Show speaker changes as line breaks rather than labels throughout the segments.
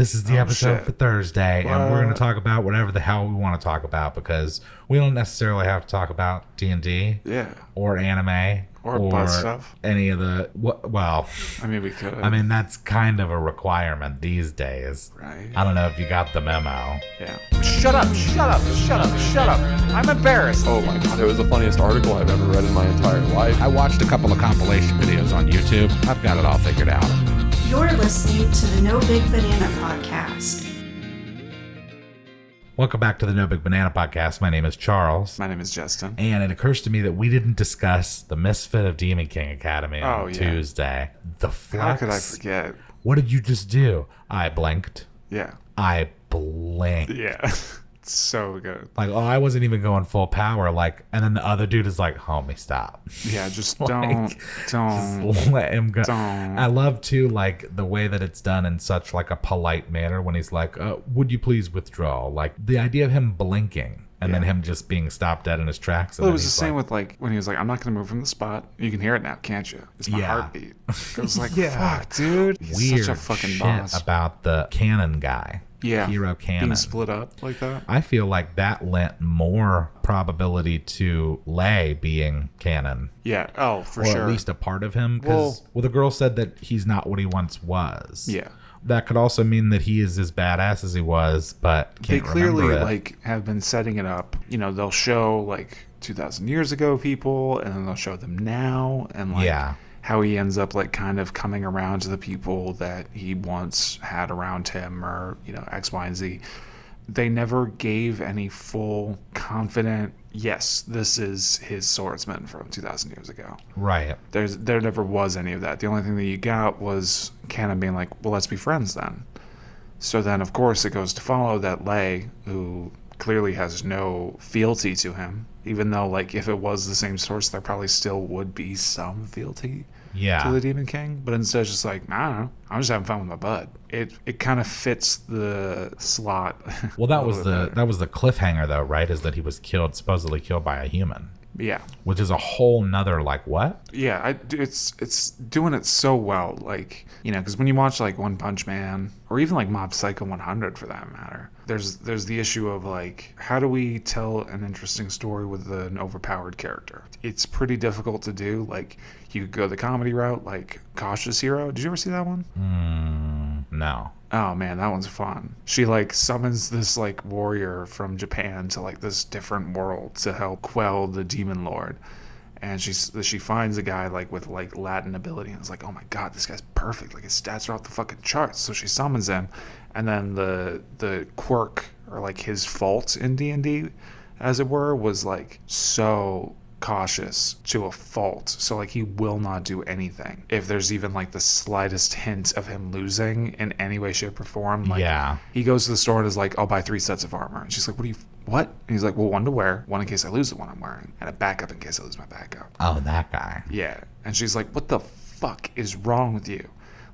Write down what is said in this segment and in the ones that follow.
This is the episode for Thursday, and we're going to talk about whatever the hell we want to talk about, because we don't necessarily have to talk about D&D or anime
or butt stuff.
Any of the... Well,
I mean, we could.
I mean, that's kind of a requirement these days.
Right.
I don't know if you got the memo.
Yeah. Shut up. I'm embarrassed.
Oh my God, it was the funniest article I've ever read in my entire life.
I watched a couple of compilation videos on YouTube. I've got it all figured out.
You're listening to the No Big Banana Podcast.
Welcome back to the No Big Banana Podcast. My name is Charles.
My name is Justin.
And it occurs to me that we didn't discuss the Misfit of Demon King Academy on Tuesday. The Flex.
How could I forget?
What did you just do? I blinked.
Yeah.
I blinked.
Yeah. So good.
Like, I wasn't even going full power. Like, and then the other dude is like, homie, stop.
Yeah, just
like,
don't
just let him go.
Don't.
I love too, like, the way that it's done in such like a polite manner when he's like, would you please withdraw? Like the idea of him blinking and then him just being stopped dead in his tracks.
Well, it was the same with like when he was like, I'm not going to move from the spot. You can hear it now, can't you? It's my heartbeat. It was like, fuck, dude. He's
weird
such a fucking
shit
boss.
About the canon guy.
Yeah.
Hero canon.
Being split up like that.
I feel like that lent more probability to Lay being canon.
Yeah. Oh, for
or
sure.
Or at least a part of him. Because, well, the girl said that he's not what he once was.
Yeah.
That could also mean that he is as badass as he was, but can't
they clearly
remember it.
Like have been setting it up. You know, they'll show like 2,000 years ago people, and then they'll show them now, and like how he ends up like kind of coming around to the people that he once had around him, or you know, X, Y, and Z. They never gave any full confident, yes, this is his swordsman from 2,000 years ago.
Right.
There never was any of that. The only thing that you got was Canon being like, well, let's be friends then. So then, of course, it goes to follow that Lay, who clearly has no fealty to him, even though, like, if it was the same source, there probably still would be some fealty to the Demon King. But instead, it's just like, I don't know, I'm just having fun with my bud. It kind of fits the slot.
Well, that was the cliffhanger, though, right? Is that he was supposedly killed by a human.
Yeah.
Which is a whole nother, like, what?
Yeah, it's doing it so well. Like, you know, because when you watch, like, One Punch Man, or even, like, Mob Psycho 100, for that matter, there's the issue of, like, how do we tell an interesting story with an overpowered character? It's pretty difficult to do. Like, you could go the comedy route, like Cautious Hero. Did you ever see that one?
No.
Oh man, that one's fun. She like summons this like warrior from Japan to like this different world to help quell the demon lord, and she finds a guy like with like Latin ability, and it's like, oh my god, this guy's perfect. Like his stats are off the fucking charts. So she summons him, and then the quirk, or like his fault in D&D, as it were, was like so cautious to a fault. So like he will not do anything if there's even like the slightest hint of him losing in any way, shape, or form. Like, he goes to the store and is like, I'll buy 3 sets of armor, and she's like, what? And he's like, well, 1 to wear, 1 in case I lose the one I'm wearing, and a backup in case I lose my backup.
Oh, that guy.
Yeah. And she's like, what the fuck is wrong with you?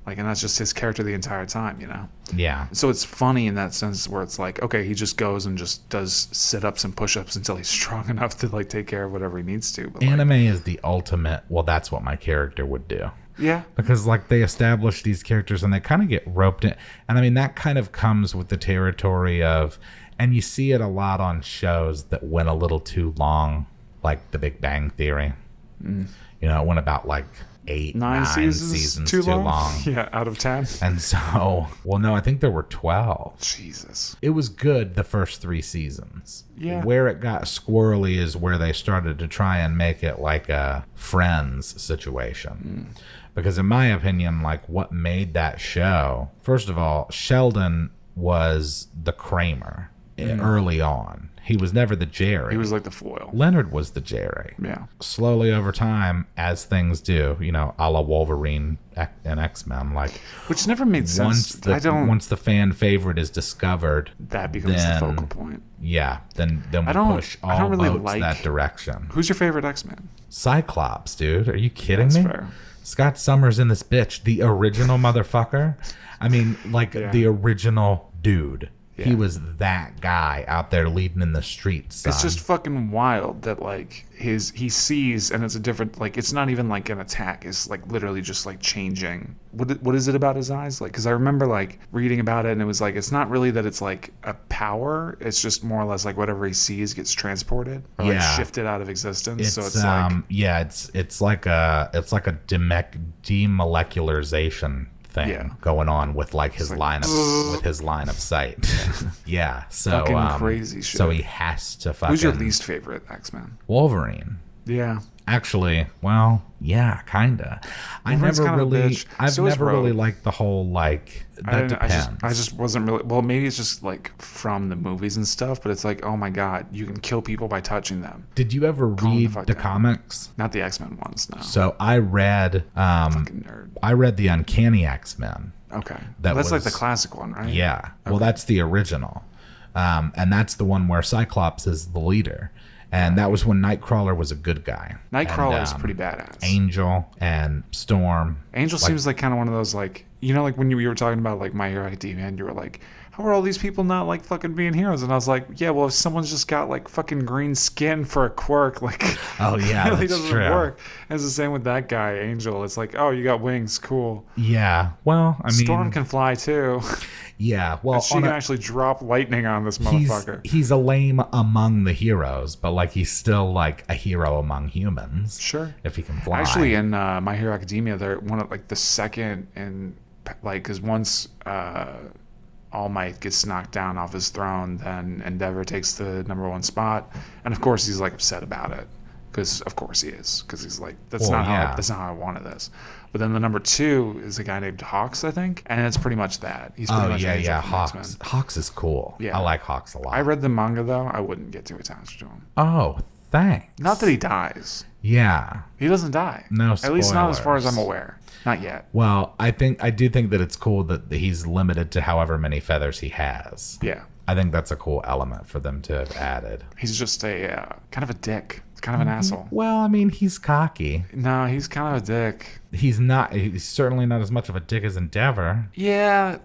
Like, and that's just his character the entire time, you know?
Yeah.
So it's funny in that sense, where it's like, okay, he just goes and just does sit-ups and push-ups until he's strong enough to, like, take care of whatever he needs to. But
anime is the ultimate, well, that's what my character would do.
Yeah.
Because, like, they establish these characters and they kind of get roped in. And, I mean, that kind of comes with the territory of, and you see it a lot on shows that went a little too long, like The Big Bang Theory. You know, it went about, like, 9 seasons too long. Yeah, out of 10. And so, well, no, I think there were 12.
Jesus.
It was good the first 3 seasons.
Yeah.
Where it got squirrely is where they started to try and make it like a Friends situation. Because in my opinion, like, what made that show, first of all, Sheldon was the Kramer early on. He was never the Jerry.
He was like the foil.
Leonard was the Jerry.
Yeah.
Slowly over time, as things do, you know, a la Wolverine and X-Men, like,
which never made sense.
Once the fan favorite is discovered,
that becomes the focal point.
Yeah, then we push all boats that direction.
Who's your favorite X-Men?
Cyclops, dude. Are you kidding me?
That's fair.
Scott Summers in this bitch, the original motherfucker. I mean, like the original dude. He was that guy out there leading in the streets.
It's just fucking wild that like he sees, and it's a different, like, it's not even like an attack. It's like literally just like changing. What is it about his eyes? Like, because I remember like reading about it, and it was like, it's not really that it's like a power. It's just more or less like whatever he sees gets transported or like shifted out of existence. So it's like
it's like a demolecularization thing going on with like his line of sight. So
fucking crazy shit.
So he has to fucking.
Who's your least favorite X-Men?
Wolverine.
Yeah.
Actually, well, yeah, kinda. I've never really liked the whole like. That depends.
I just wasn't really. Well, maybe it's just like from the movies and stuff, but it's like, oh my god, you can kill people by touching them.
Did you ever read the comics?
Not the X-Men ones, no.
So I read.
Fucking nerd.
I read the Uncanny X-Men.
Okay. That's like the classic one, right?
Yeah. Okay. Well, that's the original, and that's the one where Cyclops is the leader. And that was when Nightcrawler was a good guy.
Nightcrawler is pretty badass.
Angel and Storm.
Angel seems like kind of one of those, like, you know, like when you were talking about like My Hero Academia, and you were like, how are all these people not like fucking being heroes? And I was like, yeah, well, if someone's just got like fucking green skin for a quirk, like,
oh yeah,
it really
that's
doesn't
true.
work. And it's the same with that guy, Angel. It's like, oh, you got wings, cool.
Yeah, well, I mean,
Storm can fly too.
Yeah, well,
and she can actually drop lightning on this motherfucker.
He's a lame among the heroes, but like he's still like a hero among humans.
Sure,
if he can fly.
Actually, in My Hero Academia, they're one of like the second in like, because once All Might gets knocked down off his throne, then Endeavor takes the number 1 spot, and of course he's like upset about it, because of course he is, because he's like, that's not how I wanted this. But then the number 2 is a guy named Hawks, I think, and it's pretty much that. He's pretty much Angel from
Hawks.
X-Men.
Hawks is cool. Yeah, I like Hawks a lot.
I read the manga though. I wouldn't get too attached to him.
Oh, thanks.
Not that he dies.
Yeah,
he doesn't die.
No spoilers.
At least not as far as I'm aware. Not yet.
Well, I do think that it's cool that he's limited to however many feathers he has.
Yeah.
I think that's a cool element for them to have added.
He's just a kind of a dick. Kind of an asshole.
Well, I mean, he's cocky.
No, he's kind of a dick.
He's certainly not as much of a dick as Endeavor.
Yeah.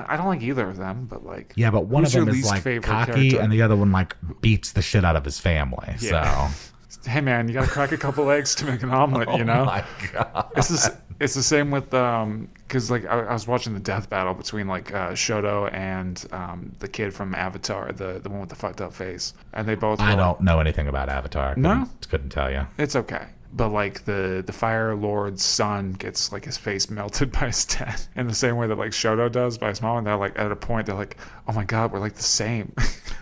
I don't like either of them, but like.
Yeah, but one of them is like cocky, character? And the other one like beats the shit out of his family. Yeah. So.
Hey man, you gotta crack a couple eggs to make an omelet, you know?
Oh my god.
It's the same with because like I was watching the death battle between like Shoto and the kid from Avatar, the one with the fucked up face, and they both.
I don't know anything about Avatar. Couldn't tell you.
It's okay. But like the Fire Lord's son gets like his face melted by his death in the same way that like Shoto does by his mom, and they're like at a point they're like, oh my god, we're like the same.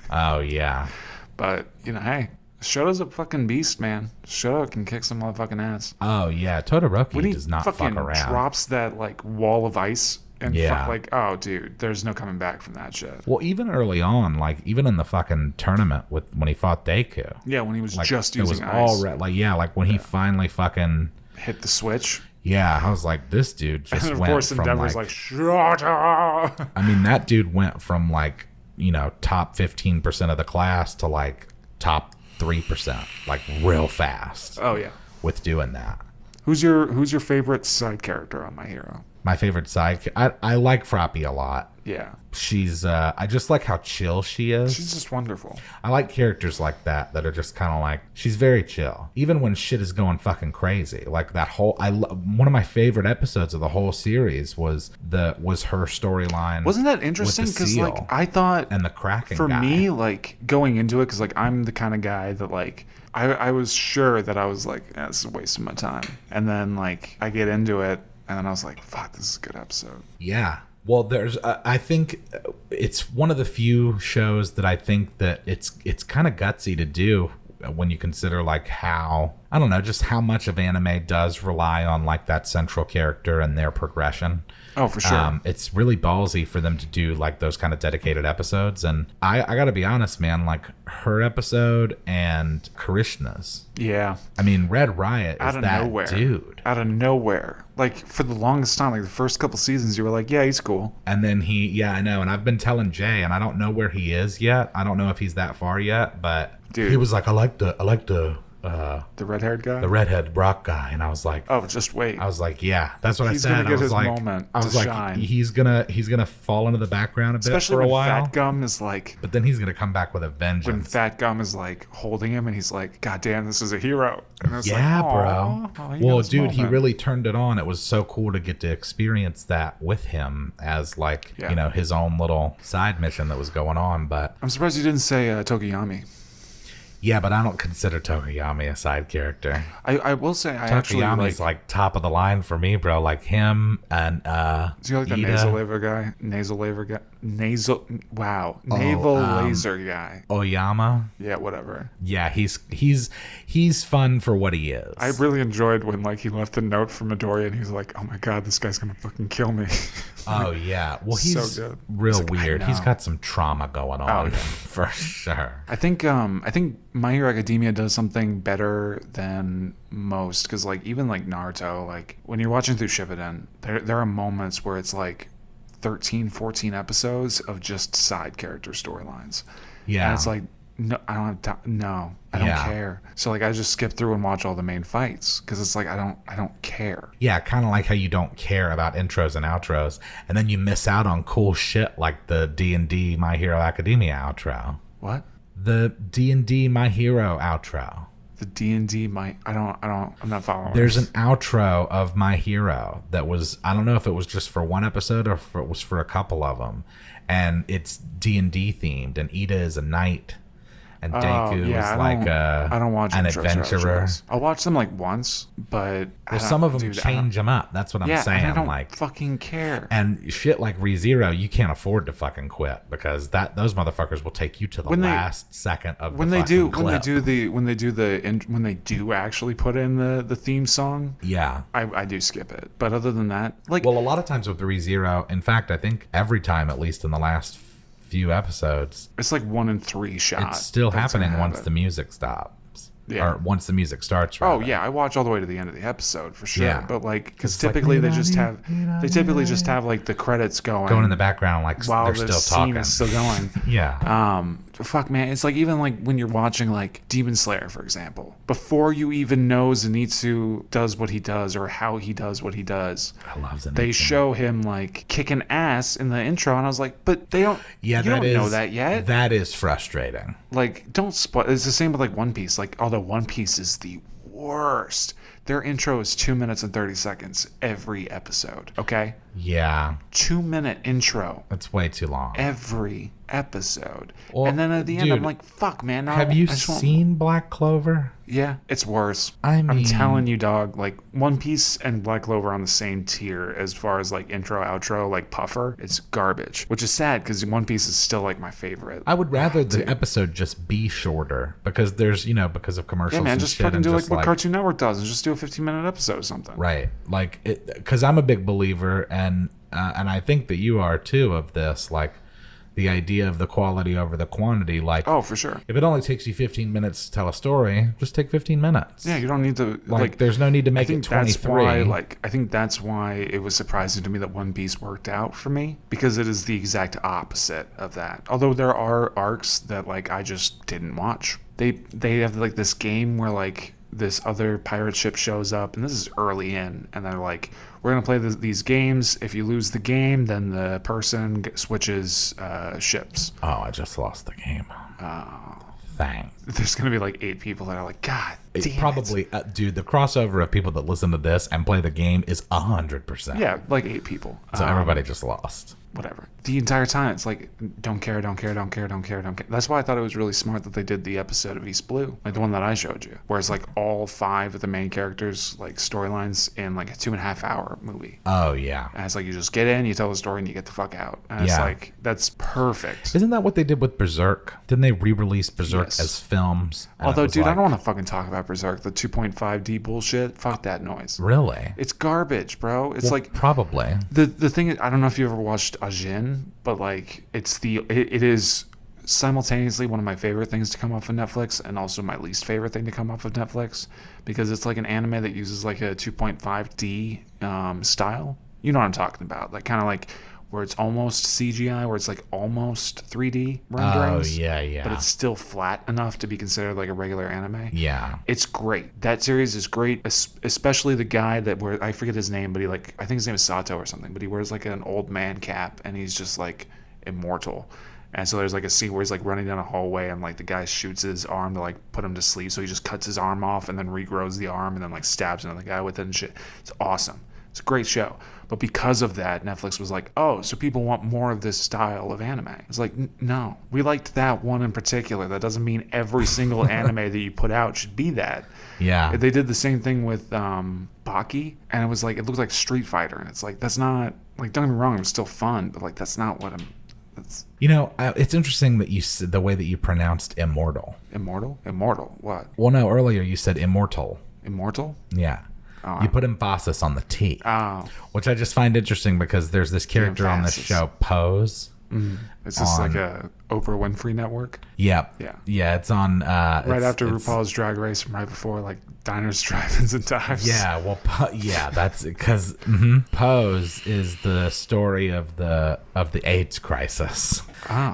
Oh yeah.
But you know, hey. Shoto's a fucking beast, man. Shoto can kick some motherfucking ass.
Oh yeah, Todoroki does not fuck around.
When he drops that like wall of ice and like, oh dude, there's no coming back from that shit.
Well, even early on, like even in the fucking tournament when he fought Deku.
Yeah, when he was
like,
just using ice.
Like when he finally fucking
hit the switch.
Yeah, I was like, this dude just
and of
went
course
from
Endeavor's like Shoto.
I mean, that dude went from like, you know, top 15% of the class to like top 3%, like real fast.
Oh yeah,
with doing that.
Who's your favorite side character on My Hero?
My favorite side, I like Froppy a lot.
Yeah,
she's I just like how chill she is.
She's just wonderful.
I like characters like that are just kind of like, she's very chill, even when shit is going fucking crazy. Like that whole, one of my favorite episodes of the whole series was her storyline.
Wasn't that interesting? Because like I thought,
and the Kraken
for
guy.
Me, like going into it, because like I'm the kind of guy that like I was sure that I was like, this is a waste of my time, and then like I get into it, and then I was like, fuck, this is a good episode.
Yeah. Well, there's, I think it's one of the few shows that I think that it's kind of gutsy to do when you consider like how, I don't know, just how much of anime does rely on like that central character and their progression.
Oh, for sure.
It's really ballsy for them to do like those kind of dedicated episodes. And I got to be honest, man, like her episode and Krishna's.
Yeah.
I mean, Red Riot is that nowhere. Dude.
Out of nowhere. Like for the longest time, like the first couple seasons, you were like, yeah, he's cool.
And then I know. And I've been telling Jay, and I don't know where he is yet. I don't know if he's that far yet, but dude, he was like, I like the
The red-haired guy?
the redhead rock guy, and I was like,
Oh, just wait.
I was like, yeah, that's what
He's
I said.
gonna get
I was
his
like,
moment
I was
to
like,
shine.
he's gonna fall into the background a bit
Especially
for a
when
while,
Fat Gum is like,
but then he's gonna come back with a
when
vengeance.
Fat Gum is like holding him and he's like, God damn, this is a hero. And it's
Yeah,
like,
bro.
"Aw, he got
Well,
his
dude, he
moment."
really turned it on. It was so cool to get to experience that with him as like,
Yeah.
you know, his own little side mission that was going on. But
I'm surprised you didn't say Tokiyami.
yeah, but I don't consider Tokoyami a side character.
I will say, I actually
Tokoyami's
like.
like top of the line for me, bro. Like him and
Do you like the
Ida.
nasal laser guy? Naval laser guy.
Oyama.
Yeah, whatever.
Yeah, he's fun for what he is.
I really enjoyed when like he left a note for Midoriya and he's like, "Oh my god, this guy's gonna fucking kill me."
Oh yeah, well
So
he's
good.
real
He's like, I
weird. He's
know.
got some trauma going on
yeah.
for sure.
I think My Hero Academia does something better than most, because like even like Naruto, like when you're watching through Shippuden, there are moments where it's like 13, 14 episodes of just side character storylines.
Yeah,
And it's like, no, I don't have time. No, I don't
Yeah.
care. So like I just skip through and watch all the main fights because it's like I don't care.
yeah, kind of like how you don't care about intros and outros, and then you miss out on cool shit like the D&D My Hero Academia outro,
What?
the D&D My Hero outro.
The D&D I'm not following.
There's an outro of My Hero that was, I don't know if it was just for one episode or if it was for a couple of them, and it's D&D themed, and Ida is a knight, and Deku is like
I don't watch
an
intros or
adventurer.
outros. I'll watch them like once, but
Well, some of them change them up. That's what I'm saying.
And I don't
like,
fucking care.
and shit like ReZero, you can't afford to fucking quit because those motherfuckers will take you to the last second of
when
the
they do
fucking clip.
when they do actually put in the theme song,
Yeah.
I do skip it. But other than that, like
Well, a lot of times with the ReZero, in fact, I think every time, at least in the last few episodes,
it's like 1 in 3 shots.
it's still happening once the music stops.
Yeah.
Or once the music starts.
Oh
rather.
yeah, I watch all the way to the end of the episode for sure.
Yeah.
But like, because
It's like,
typically they typically just have like the credits going
in the background, like
while
they're
the
still
scene
talking.
is still going.
Yeah.
Fuck man, it's like even like when you're watching like Demon Slayer, for example, before you even know Zenitsu does what he does or how he does what he does,
I love Zenitsu.
they show him like kicking ass in the intro, and I was like, but they don't.
Yeah,
you
that
don't
is,
know that yet.
That is frustrating.
Like, don't spoil. It's the same with like One Piece. Like, although One Piece is the worst, their intro is 2 minutes and 30 seconds every episode. Okay,
Yeah.
2-minute intro
That's way too long.
every episode,
Well,
and then at the end, I'm
dude,
like, fuck, man. No,
Have you
I just won't-
seen Black Clover?
Yeah, it's worse.
I'm
I'm telling you, dog. Like One Piece and Black Clover are on the same tier as far as like intro, outro, like puffer. It's garbage, which is sad because One Piece is still like my favorite.
I would rather the episode just be shorter because there's, because of commercials.
Yeah, man,
and
just
shit
fucking
and
do like
just
what Cartoon Network does and just do a 15-minute episode or something.
Right. Like, because I'm a big believer, and I think that you are too, of this, like, the idea of the quality over the quantity. Like,
Oh, for sure.
if it only takes you 15 minutes to tell a story, just take 15 minutes.
Yeah, you don't need to
Like, there's no need to
I
make it
think
23.
I think that's why it was surprising to me that One Piece worked out for me, because it is the exact opposite of that. Although there are arcs that like I just didn't watch. They have like this game where like this other pirate ship shows up, and this is early in, and they're like, we're going to play these games. If you lose the game, then the person switches ships.
Oh, I just lost the game.
Oh.
Thanks.
There's going to be like 8 people that are like, God damn it.
Probably, dude, the crossover of people that listen to this and play the game is 100%.
Yeah, like 8 people.
So everybody just lost.
Whatever. The entire time, it's like, don't care. That's why I thought it was really smart that they did the episode of East Blue, like the one that I showed you, where it's like all 5 of the main characters, like storylines in like a 2.5-hour movie.
Oh, yeah.
And it's like, you just get in, you tell the story, and you get the fuck out. And it's
Yeah.
like, that's perfect.
Isn't that what they did with Berserk? Didn't they re-release Berserk
Yes.
as films? And it
Although,
was
dude, I
like-
don't want to fucking talk about Berserk, the 2.5D bullshit. Fuck that noise.
Really?
It's garbage, bro. It's
Well,
like,
probably.
The thing is, I don't know if you ever watched Ajin, but like it is simultaneously one of my favorite things to come off of Netflix and also my least favorite thing to come off of Netflix, because it's like an anime that uses like a 2.5D style. You know what I'm talking about? Like kind of like where it's almost CGI, where it's like almost 3D renderings.
Oh, yeah.
But it's still flat enough to be considered like a regular anime.
Yeah.
It's great. That series is great, especially the guy that I forget his name, but I think his name is Sato or something, but he wears like an old man cap and he's just like immortal. And so there's like a scene where he's like running down a hallway and like the guy shoots his arm to like put him to sleep. So he just cuts his arm off and then regrows the arm and then like stabs another guy with it and shit. It's awesome. It's a great show. But because of that, Netflix was like, oh, so people want more of this style of anime. It's like, no, we liked that one in particular. That doesn't mean every single anime that you put out should be that.
Yeah.
They did the same thing with Baki, and it was like, it looked like Street Fighter. And it's like, that's not, like, don't get me wrong, it was still fun, but like, that's not what I'm, that's...
You know, it's interesting that you said the way that you pronounced immortal.
Immortal? Immortal, what?
Well, no, earlier you said immortal.
Immortal?
Yeah.
Oh,
You put emphasis on the T,
Oh.
which I just find interesting because there's this character on the
emphasis.
show, Pose.
Is this like a Oprah Winfrey Network?
Yep.
Yeah.
It's on
Right after RuPaul's Drag Race and right before like Diners, Drive-Ins, and Dives.
Yeah, well, that's because Pose is the story of the AIDS crisis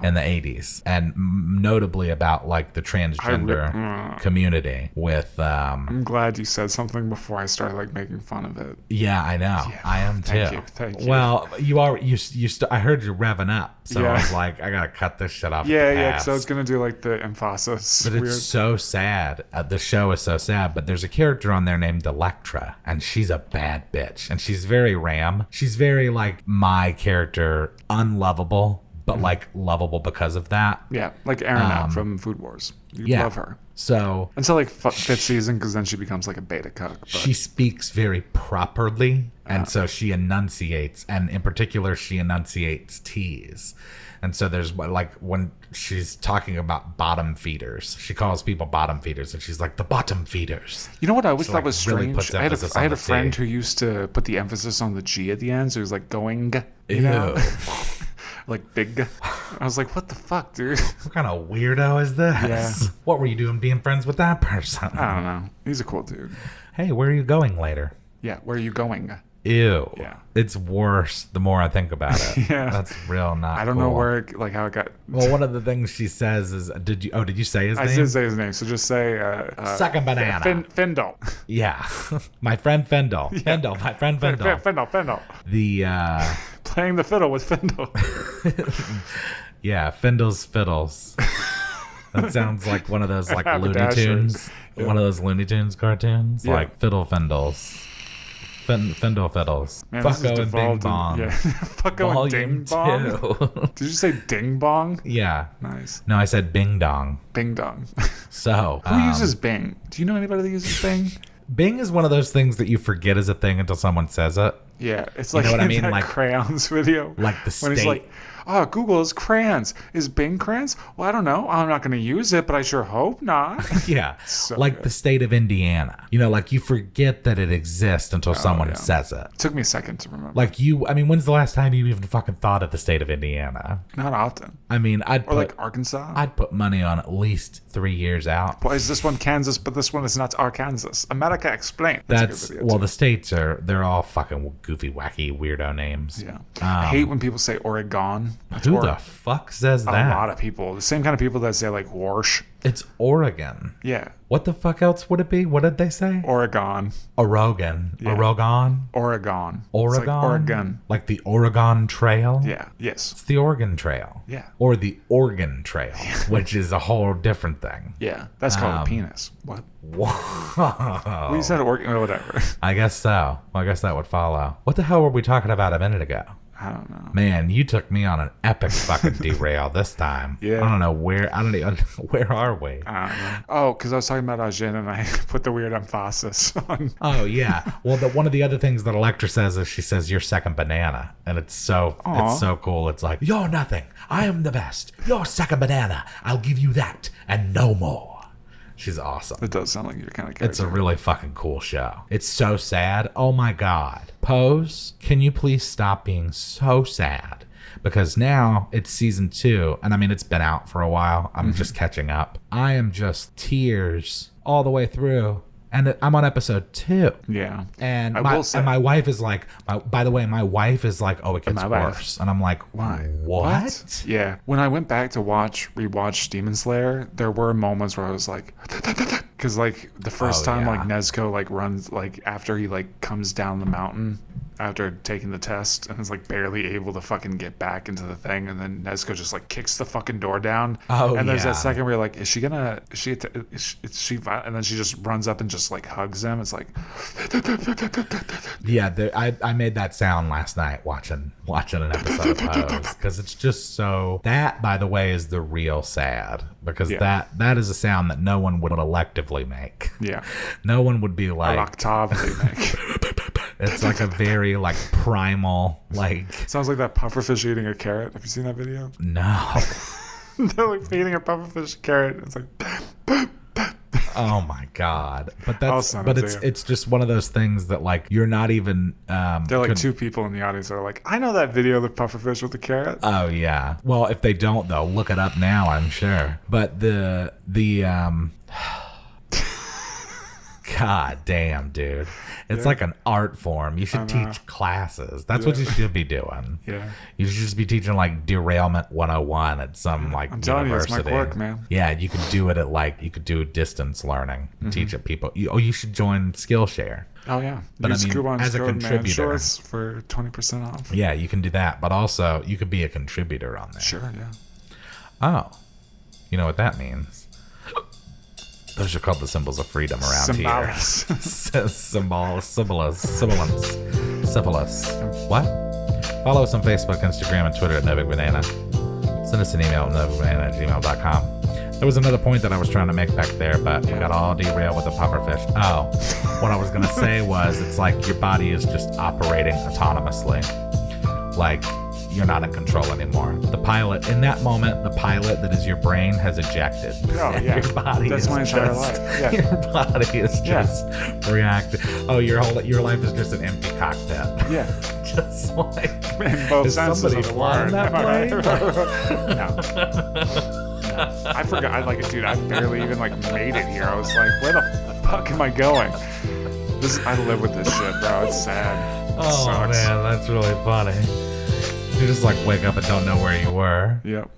in the 80s, and notably about like the transgender community. With
I'm glad you said something before I started like making fun of it.
yeah, I know,
Yeah.
I am too.
Thank you.
Well, I heard you revving up, so
Yeah.
I was like, I gotta cut this shit off.
Yeah,
at the
yeah.
pass.
So I was gonna do like the emphasis.
But it's so sad. The show is so sad. But there's a character on there named Electra, and she's a bad bitch. And she's very Ram. She's very like my character, unlovable, but like lovable because of that.
Yeah, like Erina from Food Wars. You
Yeah.
love her.
So
Until like fifth season, because then she becomes like a beta cuck. But
she speaks very properly, and so she enunciates, and in particular, she enunciates T's. And so there's like when she's talking about bottom feeders, she calls people bottom feeders, and she's like the bottom feeders.
you know what I always
So,
thought
like,
was
really
strange?
puts
I had
emphasis
a
on the
friend
T.
who used to put the emphasis on the G at the end, so he was like going, you
Ew.
know, like big. I was like, what the fuck, dude?
What kind of weirdo is this?
Yeah.
What were you doing being friends with that person?
I don't know. He's a cool dude.
Hey, where are you going later?
Yeah, where are you going?
Ew.
Yeah.
It's worse the more I think about it.
Yeah.
That's real not
I don't know
cool.
where, like, how it got.
Well, one of the things she says is, did you say his
I
name?
did say his name, so just say
Second banana.
Findle.
Yeah. My friend Findle. Findle, my friend Findle.
Findle.
The,
Playing the fiddle with Findle.
yeah, Findle's Fiddles. That sounds like one of those, like, Looney
Haberdasher.
Tunes.
Yeah.
One of those Looney Tunes cartoons.
Yeah.
Like Fiddle Findles. Findle Fiddles.
Man, this is
Fucko and Ding
devolved in-
Bong.
Yeah. Fucko and Ding
Volume
Bong.
2.
Did you say Ding Bong?
Yeah.
Nice.
No, I said Bing Dong.
Bing Dong.
So,
Who uses Bing? Do you know anybody that uses Bing?
Bing is one of those things that you forget is a thing until someone says it.
Yeah, it's
You
like
know what I
in
mean?
that
Like-
crayons video.
like the
when he's
state-
like, oh, Google is crayons. Is Bing crayons? Well, I don't know. I'm not going to use it, but I sure hope not.
Yeah.
So
like
good.
the state of Indiana. You know, like you forget that it exists until someone
yeah.
says it.
It took me a second to remember.
Like when's the last time you even fucking thought of the state of Indiana?
Not often.
I mean,
Or like Arkansas.
I'd put money on at least 3 years out.
Why is this one Kansas, but this one is not Arkansas? America, explain. A
That's
good video,
well,
too.
the states they're all fucking goofy, wacky, weirdo names.
Yeah. I hate when people say Oregon. It's
Who the fuck says
A
that?
lot of people. The same kind of people that say like Warsh.
It's Oregon.
Yeah.
What the fuck else would it be? What did they say?
Oregon.
Oregon.
Yeah.
Oregon.
Oregon. It's
Oregon.
like Oregon.
Like the Oregon Trail.
Yeah. Yes.
It's the Oregon Trail.
Yeah.
Or the Oregon Trail, which is a whole different thing.
Yeah. That's called a penis. What?
Whoa.
Well, you said Oregon or whatever.
I guess so. Well, I guess that would follow. What the hell were we talking about a minute ago?
I don't know.
Man, you took me on an epic fucking derail this time.
Yeah.
I don't know where. I don't even. Where are we?
I don't know. Oh, because I was talking about Ajin and I put the weird emphasis on.
Oh yeah. Well, one of the other things that Electra says is she says you're second banana, and it's so cool. It's like you're nothing. I am the best. You're second banana. I'll give you that and no more. She's awesome.
It does sound like your kind of character.
It's a really fucking cool show. It's so sad. Oh my God. Pose, can you please stop being so sad? Because now it's season 2. And I mean, it's been out for a while. I'm just catching up. I am just tears all the way through. And I'm on episode 2.
Yeah.
And
I
my,
will say-
and my wife is like, by the way, my wife is like, oh, it gets
My wife.
worse. And I'm like,
Why?
What?
Yeah. When I went back to rewatch Demon Slayer, there were moments where I was like, because like the first time like Nezuko like runs like after he like comes down the mountain after taking the test and is like barely able to fucking get back into the thing, and then Nezuko just like kicks the fucking door down.
Oh,
and there's
yeah.
that second where you're like, is she and then she just runs up and just like hugs him. It's like,
Yeah, I made that sound last night watching an episode of Pose, because it's just so. That, by the way, is the real sad, because that is a sound that no one would electively make.
yeah,
No one would be like,
octave they make.
it's like a very like primal, like,
Sounds like that pufferfish eating a carrot. Have you seen that video?
no.
They're like feeding a pufferfish a carrot. It's like,
Oh my god. But
I'll
that's
send
but
it to
it's
you.
it's just one of those things that like you're not even
there are like two people in the audience that are like, I know that video of the pufferfish with the carrot.
Oh yeah. Well, if they don't though, look it up now, I'm sure. But the God damn, dude. It's like an art form. You should teach classes. That's what you should be doing.
Yeah.
You should just be teaching like derailment 101 at some like
I'm telling you, it's
university.
my quirk, man.
Yeah, you could do it at like you could do distance learning, teach it people. You should join Skillshare.
Oh yeah.
But
Use
I mean,
coupon
as a
code
contributor.
shorts for 20% off.
Yeah, you can do that, but also you could be a contributor on there.
Sure, yeah.
Oh, you know what that means? Those are called the symbols of freedom around here. Syphilis. What? Follow us on Facebook, Instagram, and Twitter at NoBigBanana. Send us an email at NoBigBanana@gmail.com. There was another point that I was trying to make back there, but we got all derailed with the pufferfish. Oh, what I was going to say was it's like your body is just operating autonomously. Like, you're not in control anymore. The pilot, in that moment, the pilot that is your brain has ejected.
Oh, yeah.
Your body
That's
is
my entire
just,
life. Yeah.
Your body is just reacting. Oh, your life is just an empty cockpit.
Yeah.
Just like,
In both
is
senses
somebody
of the
flying
word.
that
Am I
plane?
right? No. I forgot. I barely even like made it here. I was like, where the fuck am I going? I live with this shit, bro. It's sad. It
Oh
sucks.
man, that's really funny. You just like wake up and don't know where you were.
Yep.